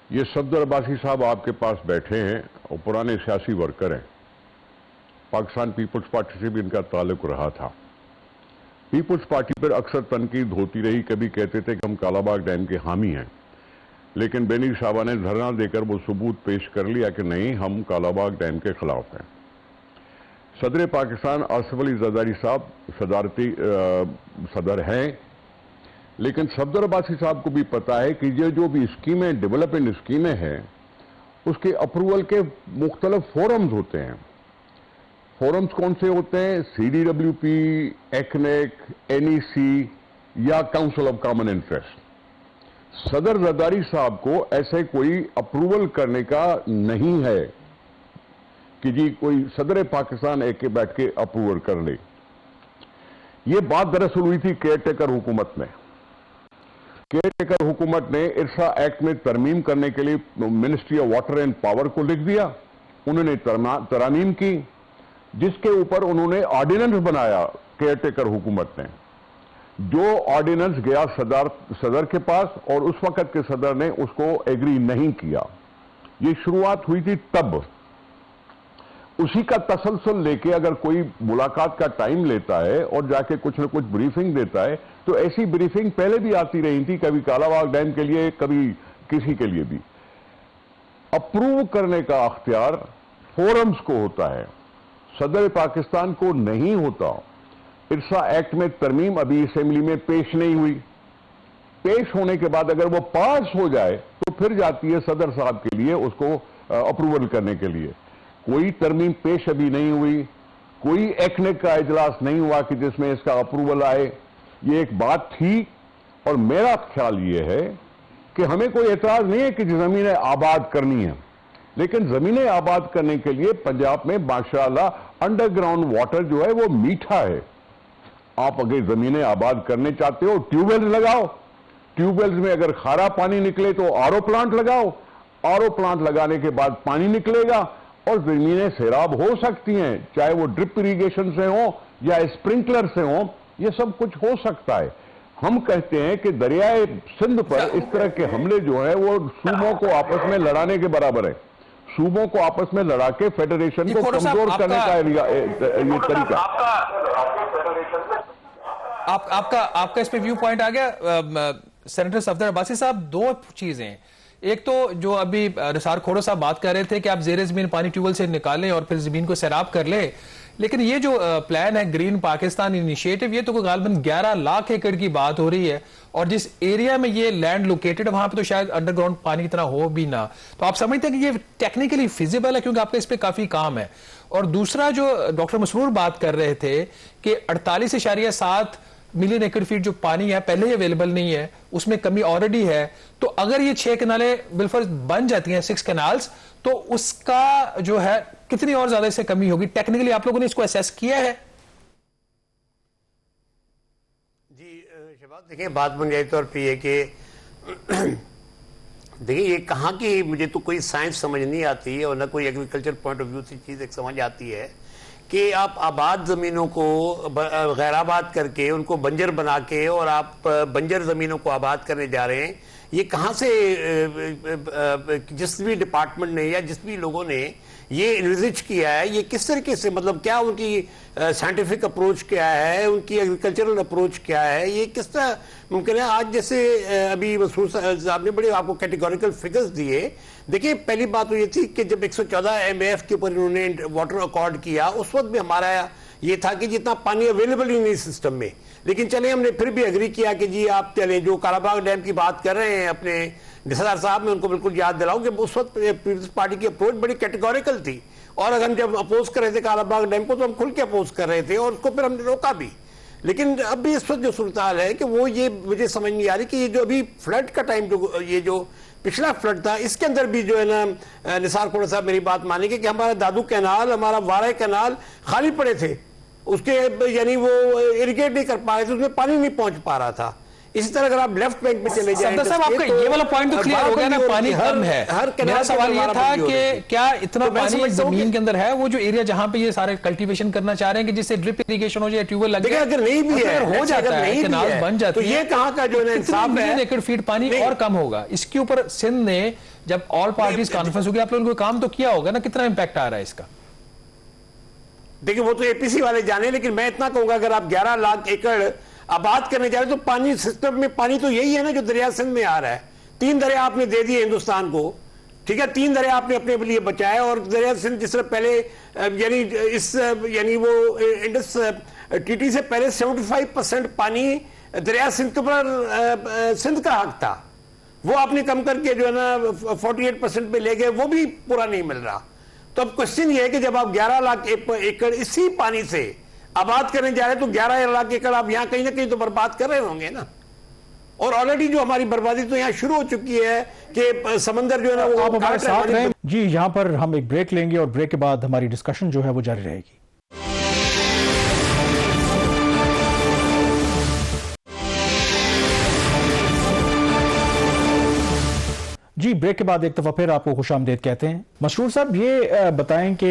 ये सफदर अब्बासी साहब आपके पास बैठे हैं और पुराने सियासी वर्कर हैं, पाकिस्तान पीपल्स पार्टी से भी इनका ताल्लुक रहा था। पीपल्स पार्टी पर अक्सर तनकीद होती रही, कभी कहते थे कि हम कालाबाग डैम के हामी हैं, लेकिन बेनीर साहबा ने धरना देकर वो सबूत पेश कर लिया कि नहीं, हम कालाबाग डैम के खिलाफ हैं। सदर पाकिस्तान आसिफ अली जरदारी साहब सदारती सदर हैं, लेकिन सफदर अब्बासी साहब को भी पता है कि ये जो भी स्कीमें, डेवलपमेंट स्कीमें हैं, उसके अप्रूवल के मुख्तलिफ फोरम्स होते हैं। फोरम्स कौन से होते हैं? CDWP, ECNEC, NEC या काउंसिल ऑफ कॉमन इंटरेस्ट। सदर जरदारी साहब को ऐसे कोई अप्रूवल करने का नहीं है कि जी कोई सदर पाकिस्तान एक के बैठ के अप्रूवल कर ले। ये बात दरअसल हुई थी केयर टेकर हुकूमत में। केयर टेकर हुकूमत ने इरसा एक्ट में तरमीम करने के लिए ministry of water and power को लिख दिया। उन्होंने तरामीम की, जिसके ऊपर उन्होंने ऑर्डिनेंस बनाया केयर टेकर हुकूमत ने। जो ऑर्डिनेंस गया सदर के पास और उस वक्त के सदर ने उसको एग्री नहीं किया। ये शुरुआत हुई थी तब। उसी का तसलसल लेके अगर कोई मुलाकात का टाइम लेता है और जाके कुछ न कुछ ब्रीफिंग देता है, तो ऐसी ब्रीफिंग पहले भी आती रही थी, कभी कालाबाग डैम के लिए, कभी किसी के लिए भी। अप्रूव करने का अख्तियार फोरम्स को होता है, सदर पाकिस्तान को नहीं होता। इरसा एक्ट में तरमीम अभी असेंबली में पेश नहीं हुई। पेश होने के बाद अगर वो पास हो जाए तो फिर जाती है सदर साहब के लिए उसको अप्रूवल करने के लिए। कोई तरमीम पेश अभी नहीं हुई, कोई एक्नेक का इजलास नहीं हुआ कि जिसमें इसका अप्रूवल आए। ये एक बात थी और मेरा ख्याल ये है कि हमें कोई एतराज नहीं है कि जमीनें आबाद करनी है, लेकिन जमीनें आबाद करने के लिए पंजाब में माशाअल्लाह अंडरग्राउंड वाटर जो है वो मीठा है। आप अगर जमीनें आबाद करने चाहते हो, ट्यूबवेल लगाओ। ट्यूबवेल्स में अगर खारा पानी निकले तो आरओ प्लांट लगाओ। आरओ प्लांट लगाने के बाद पानी निकलेगा और जमीनें सैराब हो सकती हैं, चाहे वो ड्रिप इरिगेशन से हो या स्प्रिंकलर से हो। ये सब कुछ हो सकता है। हम कहते हैं कि दरियाए सिंध पर इस तरह के हमले जो है वो सूबों को आपस में लड़ाने के बराबर है। सूबों को आपस में लड़ा के फेडरेशन को कमजोर करने का ये तरीका। आपका इस पे व्यू पॉइंट आ गया। सेनेटर सफदर अब्बासी साहब, दो चीजें, एक तो जो अभी निसार खोड़ो साहब बात कर रहे थे कि आप जेरे जमीन पानी ट्यूबवेल से निकालें और फिर जमीन को सैराब कर ले, लेकिन ये जो प्लान है ग्रीन पाकिस्तान इनिशिएटिव, ये तो गालबन 11 लाख एकड़ की बात हो रही है और जिस एरिया में ये लैंड लोकेटेड वहां पे तो शायद अंडरग्राउंड पानी इतना हो भी ना। तो आप समझते हैं कि ये टेक्निकली फिजिबल है, क्योंकि आपका इस पे काफी काम है। और दूसरा जो डॉक्टर मसरूर बात कर रहे थे कि 48.7 मिलियन एकड़ फीट जो पानी है पहले ही अवेलेबल नहीं है, उसमें कमी ऑलरेडी है। तो अगर ये 6 कनालें बिलफर्ज बन जाती हैं, 6 कनाल्स, तो उसका जो है कितनी और ज्यादा इससे कमी होगी? टेक्निकली आप लोगों ने इसको असेस किया है? जी शहबाज, देखिए बात बुनियादी तौर पे ये कि देखिए ये कहाँ की, मुझे तो कोई साइंस समझ नहीं आती है और ना कोई एग्रीकल्चर पॉइंट ऑफ व्यू से चीज़ एक समझ आती है कि आप आबाद ज़मीनों को गैर आबाद करके उनको बंजर बना के और आप बंजर ज़मीनों को आबाद करने जा रहे हैं। ये कहाँ से जिस भी डिपार्टमेंट ने या जिस भी लोगों ने ये इन्विजिज किया है, ये किस तरीके से, मतलब क्या उनकी साइंटिफिक अप्रोच क्या है, उनकी एग्रीकल्चरल अप्रोच क्या है, ये किस तरह मुमकिन है? आज जैसे अभी मसूद साहब ने बड़े आपको कैटेगोरिकल फिगर्स दिए। देखिए पहली बात तो ये थी कि जब 114 MAF के ऊपर इन्होंने वाटर अकॉर्ड किया, उस वक्त भी हमारा ये था कि जितना पानी अवेलेबल ही नहीं सिस्टम में, लेकिन चले हमने फिर भी एग्री किया कि जी आप चले, जो कालाबाग डैम की बात कर रहे हैं अपने निसार साहब, मैं उनको बिल्कुल याद दिलाऊं कि उस वक्त पीपल्स पार्टी की अप्रोच बड़ी कैटेगोरिकल थी और अगर हम जब अपोज कर रहे थे कालाबाग डैम को तो हम खुल के अपोज कर रहे थे और उसको फिर हमने रोका भी। लेकिन अब भी इस वक्त जो सूरत हाल है कि वो ये मुझे समझ नहीं आ रही कि ये जो अभी फ्लड का टाइम, जो ये जो पिछला फ्लड था, इसके अंदर भी जो है ना निसार खोड़ा साहब मेरी बात मानेंगे कि हमारा दादू कैनाल, हमारा वारा कैनाल खाली पड़े थे, उसके यानी वो इरिगेट नहीं कर पा रहे थे, उसमें पानी नहीं पहुंच पा रहा था। इसी तरह अगर आप लेफ्ट बैंक में चले जाएं साहब, आपका ये वाला पॉइंट तो क्लियर हो गया ना, पानी कम है। मेरा सवाल ये था कि क्या इतना पानी जमीन के अंदर है, वो जो एरिया जहां पे ये सारे कल्टीवेशन करना चाह रहे हैं कि जिससे ड्रिप इरिगेशन हो जाए, ट्यूबवेल लग जाए, अगर नहीं भी है, हो जाता है, कैनाल बन जाते हैं, तो ये कहां का जो है इंसाफ है? एकड़ फीट पानी और कम होगा। इसके ऊपर सिंध ने जब ऑल पार्टीज कॉन्फ्रेंस होगी, आप लोगों ने काम तो किया होगा ना, कितना इंपैक्ट आ रहा है इसका? देखिए वो तो APC वाले जाने, लेकिन मैं इतना कहूंगा अगर आप 11 लाख एकड़ आबाद करने जा रहे तो पानी सिस्टम में पानी तो यही है ना जो दरिया सिंध में आ रहा है। 3 दरिया आपने दे दिए हिंदुस्तान को, ठीक है, 3 दरिया आपने अपने लिए बचाए और दरिया सिंध जिस तरह पहले यानी वो इंडस TT से पहले 75% पानी दरिया सिंध के ऊपर सिंध का हक था, वो आपने कम करके जो है ना 48% पे ले गए, वो भी पूरा नहीं मिल रहा। तो अब क्वेश्चन ये है कि जब आप 11 लाख एकड़ इसी पानी से आबाद करने जा रहे हैं तो 11 लाख एकड़ आप यहां कहीं ना कहीं तो बर्बाद कर रहे होंगे ना। और ऑलरेडी जो हमारी बर्बादी तो यहाँ शुरू हो चुकी है कि समंदर जो है ना वो आप हमारे काट रहा है साथ रहें जी। यहाँ पर हम एक ब्रेक लेंगे और ब्रेक के बाद हमारी डिस्कशन जो है वो जारी रहेगी। जी, ब्रेक के बाद एक दफा फिर आपको खुशामदीद कहते हैं। मसरूर साहब, ये बताएं कि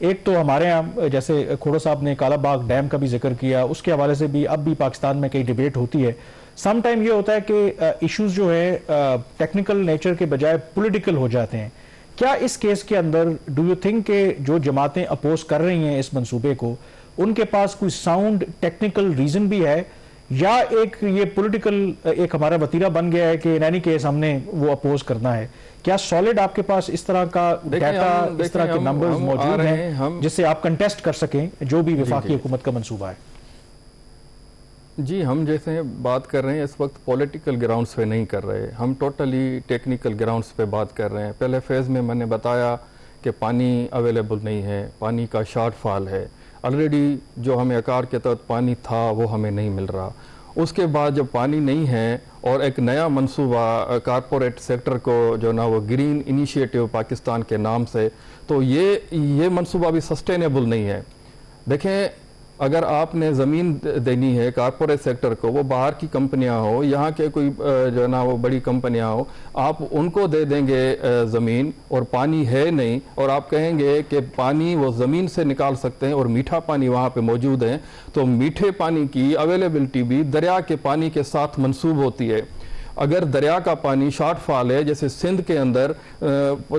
एक तो हमारे यहाँ जैसे खोड़ो साहब ने कालाबाग डैम का भी जिक्र किया, उसके हवाले से भी अब भी पाकिस्तान में कई डिबेट होती है। सम टाइम ये होता है कि इश्यूज जो है टेक्निकल नेचर के बजाय पॉलिटिकल हो जाते हैं। क्या इस केस के अंदर डू यू थिंक कि जो जमातें अपोज कर रही हैं इस मंसूबे को, उनके पास कोई साउंड टेक्निकल रीजन भी है, या एक ये पॉलिटिकल एक हमारा वतीरा बन गया है कि इन एनी केस हमने वो अपोज करना है? क्या सॉलिड आपके पास इस तरह का डाटा, इस तरह के नंबर्स मौजूद हैं जिससे आप कंटेस्ट कर सकें जो भी वफाकी हुकूमत का मंसूबा है? जी, हम जैसे बात कर रहे हैं इस वक्त पॉलिटिकल ग्राउंड्स पे नहीं कर रहे, हम टोटली टेक्निकल ग्राउंड्स पे बात कर रहे हैं। पहले फेज़ में मैंने बताया कि पानी अवेलेबल नहीं है, पानी का शॉर्टफॉल है, ऑलरेडी जो हमें आकार के तहत पानी था वो हमें नहीं मिल रहा। उसके बाद जब पानी नहीं है और एक नया मंसूबा कारपोरेट सेक्टर को जो ना वो ग्रीन इनिशिएटिव पाकिस्तान के नाम से, तो ये मंसूबा भी सस्टेनेबल नहीं है। देखें, अगर आपने ज़मीन देनी है कारपोरेट सेक्टर को, वो बाहर की कंपनियां हो, यहाँ के कोई जो ना वो बड़ी कंपनियां हो, आप उनको दे देंगे ज़मीन और पानी है नहीं, और आप कहेंगे कि पानी वो ज़मीन से निकाल सकते हैं और मीठा पानी वहाँ पे मौजूद है, तो मीठे पानी की अवेलेबिलिटी भी दरिया के पानी के साथ मंसूब होती है। अगर दरिया का पानी शॉर्टफॉल है, जैसे सिंध के अंदर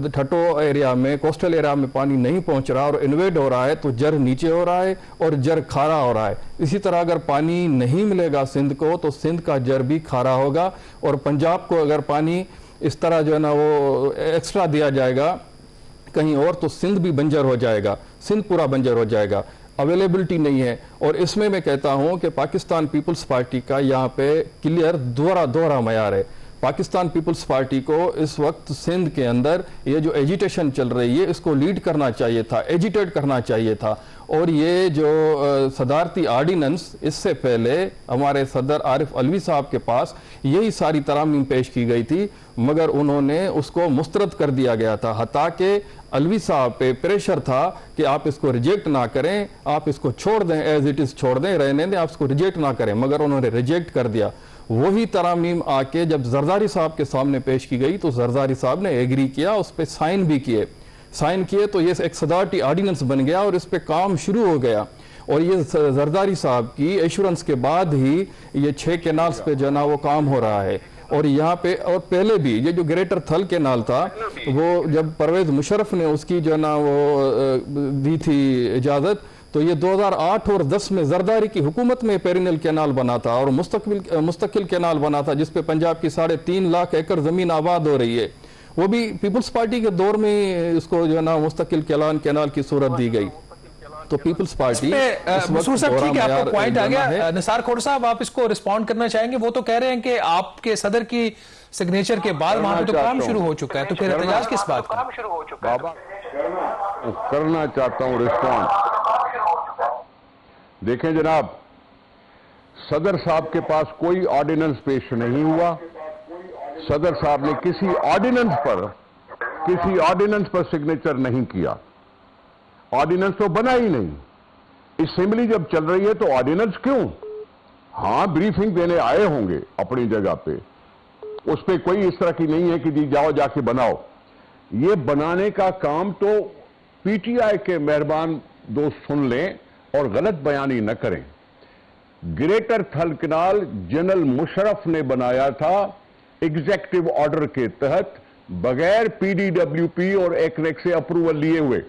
ठट्टो एरिया में, कोस्टल एरिया में पानी नहीं पहुंच रहा और इन्वेड हो रहा है, तो जर नीचे हो रहा है और जर खारा हो रहा है। इसी तरह अगर पानी नहीं मिलेगा सिंध को, तो सिंध का जर भी खारा होगा, और पंजाब को अगर पानी इस तरह जो है ना वो एक्स्ट्रा दिया जाएगा कहीं और, तो सिंध भी बंजर हो जाएगा, सिंध पूरा बंजर हो जाएगा। अवेलेबिलिटी नहीं है। और इसमें मैं कहता हूं कि पाकिस्तान पीपल्स पार्टी का यहाँ पे क्लियर दोहरा मयार है। पाकिस्तान पीपल्स पार्टी को इस वक्त सिंध के अंदर ये जो एजिटेशन चल रही है, इसको लीड करना चाहिए था, एजिटेट करना चाहिए था। और ये जो सदारती आर्डिनेंस, इससे पहले हमारे सदर आरिफ अलवी साहब के पास यही सारी तरामीम पेश की गई थी, मगर उन्होंने उसको मुस्तरद कर दिया गया था। हता के अलवी साहब पे प्रेशर था कि आप इसको रिजेक्ट ना करें, आप इसको छोड़ दें, एज इट इज छोड़ दें, रहने दें, आप इसको रिजेक्ट ना करें, मगर उन्होंने रिजेक्ट कर दिया। वही तरामीम आके जब जरदारी साहब के सामने पेश की गई, तो जरदारी साहब ने एग्री किया, उस पर साइन भी किए, तो ये एक सदारती आर्डिनेंस बन गया और इस पे काम शुरू हो गया। और ये जरदारी साहब की एश्योरेंस के बाद ही ये 6 कैनाल्स पे जो ना वो काम हो रहा है। और यहाँ पे और पहले भी ये जो ग्रेटर थल कैनाल था, वो जब परवेज मुशर्रफ ने उसकी जो ना वो दी थी इजाज़त, तो ये 2008 और 10 में जरदारी की हुकूमत में पेरिनल कैनाल बना था और मुस्तकिल कैनाल बना था, जिसपे पंजाब की 3.5 लाख एकड़ जमीन आबाद हो रही है। वो भी पीपल्स पार्टी के दौर में इसको जो है ना मुस्तकिल कैनाल की सूरत दी गई। तो पीपल्स पार्टी मसूर साहब, ठीक है, आपका पॉइंट आ गया। निसार खोड़ साहब, आप इसको रिस्पॉन्ड करना चाहेंगे? वो तो कह रहे हैं कि आपके सदर की सिग्नेचर के बाद वहां पे तो काम शुरू हो चुका है, तो फिर एहतजाज किस बात का? बाबा करना चाहता हूं रिस्पॉन्ड। देखें जनाब, सदर साहब के पास कोई ऑर्डिनेंस पेश नहीं हुआ। सदर साहब ने किसी ऑर्डिनेंस पर सिग्नेचर नहीं किया। ऑर्डिनेंस तो बना ही नहीं। असेंबली जब चल रही है तो ऑर्डिनेंस क्यों? हां, ब्रीफिंग देने आए होंगे अपनी जगह पे, उस पर कोई इस तरह की नहीं है कि जी जाओ जाके बनाओ। ये बनाने का काम तो पीटीआई के मेहरबान दोस्त सुन लें और गलत बयानी न करें। ग्रेटर थल कैनाल जनरल मुशर्रफ ने बनाया था एग्जीक्यूटिव ऑर्डर के तहत, बगैर पीडीडब्ल्यूपी और एक्नेक से अप्रूवल लिए हुए।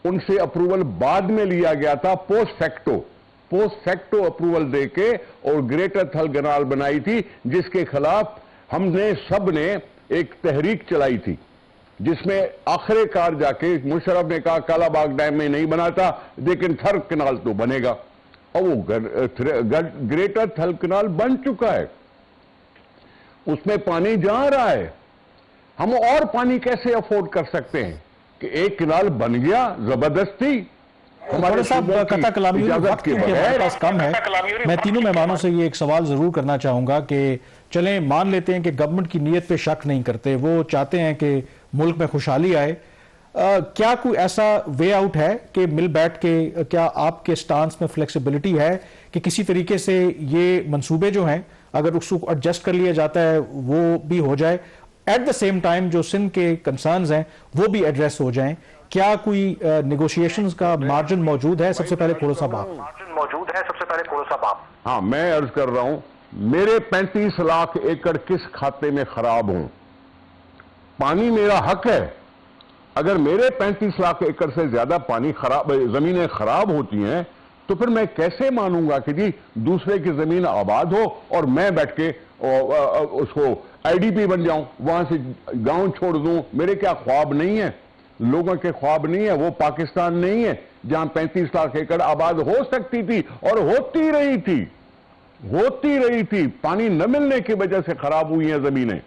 उनसे अप्रूवल बाद में लिया गया था पोस्ट फैक्टो अप्रूवल देके, और ग्रेटर थल कैनाल बनाई थी, जिसके खिलाफ हमने सब ने एक तहरीक चलाई थी, जिसमें आखिरकार जाके मुशर्रफ ने कहा कालाबाग डैम में नहीं बनाता, लेकिन थल कैनाल तो बनेगा। और वो ग्रेटर थल कैनाल बन चुका है, उसमें पानी जा रहा है। हम और पानी कैसे अफोर्ड कर सकते हैं कि एक कैनाल बन गया जबरदस्ती, थोड़ा सा कथा कलामी वक्त क्योंकि हमारे पास कम है, मैं तीनों मेहमानों से ये एक सवाल जरूर करना चाहूंगा कि चलें मान लेते हैं कि गवर्नमेंट की नीयत पे शक नहीं करते, वो चाहते हैं कि मुल्क में खुशहाली आए, क्या कोई ऐसा वे आउट है कि मिल बैठ के, क्या आपके स्टांस में फ्लेक्सिबिलिटी है कि किसी तरीके से ये मंसूबे जो हैं अगर उसको एडजस्ट कर लिया जाता है वो भी हो जाए, एट द सेम टाइम जो सिंध के कंसर्न्स हैं वो भी एड्रेस हो जाएं? क्या कोई नेगोशिएशंस का मार्जिन मौजूद है? सबसे पहले खोड़ो साहब आप। हाँ, मैं अर्ज कर रहा हूं, मेरे 35 लाख एकड़ किस खाते में खराब हों? पानी मेरा हक है। अगर मेरे 35 लाख एकड़ से ज्यादा पानी खराब, जमीनें खराब होती हैं, तो फिर मैं कैसे मानूंगा कि जी दूसरे की जमीन आबाद हो और मैं बैठ के उसको आईडीपी बन जाऊं, वहां से गांव छोड़ दूं? मेरे क्या ख्वाब नहीं है? लोगों के ख्वाब नहीं है? वो पाकिस्तान नहीं है जहां 35 लाख एकड़ आबाद हो सकती थी और होती रही थी। पानी न मिलने की वजह से खराब हुई हैं जमीनें,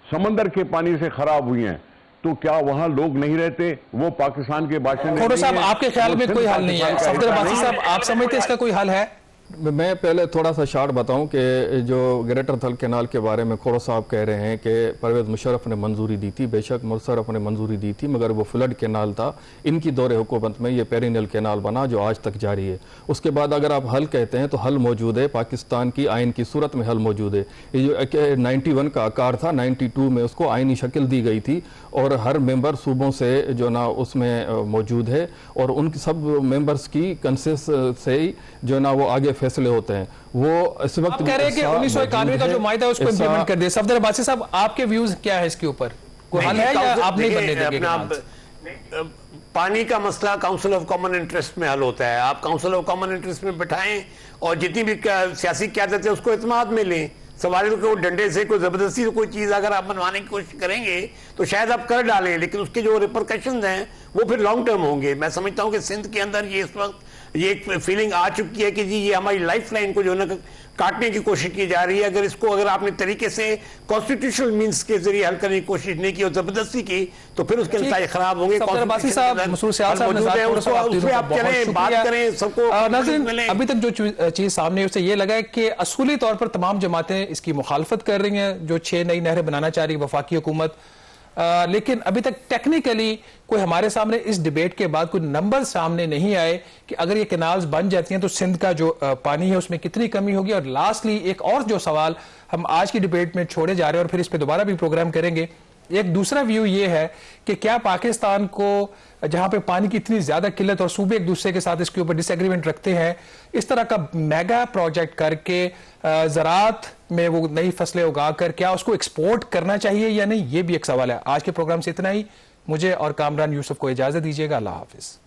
समंदर के पानी से खराब हुई हैं। तो क्या वहां लोग नहीं रहते? वो पाकिस्तान के बाशिंदे? खोड़ो साहब, आपके ख्याल में कोई हल नहीं है? सफदर अब्बासी साहब, आप समझते हैं इसका कोई हल है? मैं पहले थोड़ा सा शार्ट बताऊं कि जो ग्रेटर थल कैनाल के बारे में खोड़ो साहब कह रहे हैं कि परवेज़ मुशर्रफ ने मंजूरी दी थी, बेशक मुशर्रफ ने मंजूरी दी थी, मगर वो फ्लड कैनाल था। इनकी दौरे हुकूमत में ये पेरिनियल कैनाल बना जो आज तक जारी है। उसके बाद अगर आप हल कहते हैं तो हल मौजूद है, पाकिस्तान की आइन की सूरत में हल मौजूद है। ये जो 91 का आकार था, 92 में उसको आइनी शक्ल दी गई थी और हर मेंबर सूबों से जो ना उसमें मौजूद है और उन सब मेंबर्स की कंसेंसस से ही जो ना वो आगे फैसले होते हैं। वो इस वक्त कह रहे हैं कि 1991 का जो मायदा है उसको इंप्लीमेंट कर दिया। सफदर अब्बासी साहब, आपके व्यूज क्या है इसके ऊपर? कोई हल है या आप नहीं बनने देंगे? पानी का मसला काउंसिल ऑफ कॉमन इंटरेस्ट में हल होता है। आप काउंसिल ऑफ कॉमन इंटरेस्ट में बिठाएं और जितनी भी सियासी क़यादत है उसको इत्मीनान में लें। सवाल को डंडे से कोई जबरदस्ती कोई चीज अगर आप बनवाने की कोशिश करेंगे तो शायद आप कर डालें, लेकिन उसके जो रिपरकशंस हैं वो फिर लॉन्ग टर्म होंगे। मैं समझता हूं कि सिंध के अंदर ये इस वक्त ये एक फीलिंग आ चुकी है कि जी ये हमारी लाइफ लाइन को जो है काटने की कोशिश की जा रही है। अगर आपने तरीके से कॉन्स्टिट्यूशनल मींस के जरिए हल करने की कोशिश नहीं की और जबरदस्ती की तो फिर उसके नतीजे खराब होंगे। अभी तक जो चीज सामने है उससे ये लगा है कि असूली तौर पर तमाम जमातें इसकी मुखालफत कर रही हैं, जो 6 नई नहरें बनाना चाह रही है वफाकी हुकूमत, लेकिन अभी तक टेक्निकली कोई हमारे सामने इस डिबेट के बाद कोई नंबर सामने नहीं आए कि अगर ये कैनाल्स बन जाती हैं तो सिंध का जो पानी है उसमें कितनी कमी होगी। और लास्टली एक और जो सवाल हम आज की डिबेट में छोड़े जा रहे हैं और फिर इस पे दोबारा भी प्रोग्राम करेंगे, एक दूसरा व्यू ये है कि क्या पाकिस्तान को जहां पे पानी की इतनी ज्यादा किल्लत और सूबे एक दूसरे के साथ इसके ऊपर डिसएग्रीमेंट रखते हैं, इस तरह का मेगा प्रोजेक्ट करके ज़राअत में वो नई फसलें उगाकर क्या उसको एक्सपोर्ट करना चाहिए या नहीं, ये भी एक सवाल है। आज के प्रोग्राम से इतना ही। मुझे और कामरान यूसुफ को इजाजत दीजिएगा। अल्लाह हाफिज।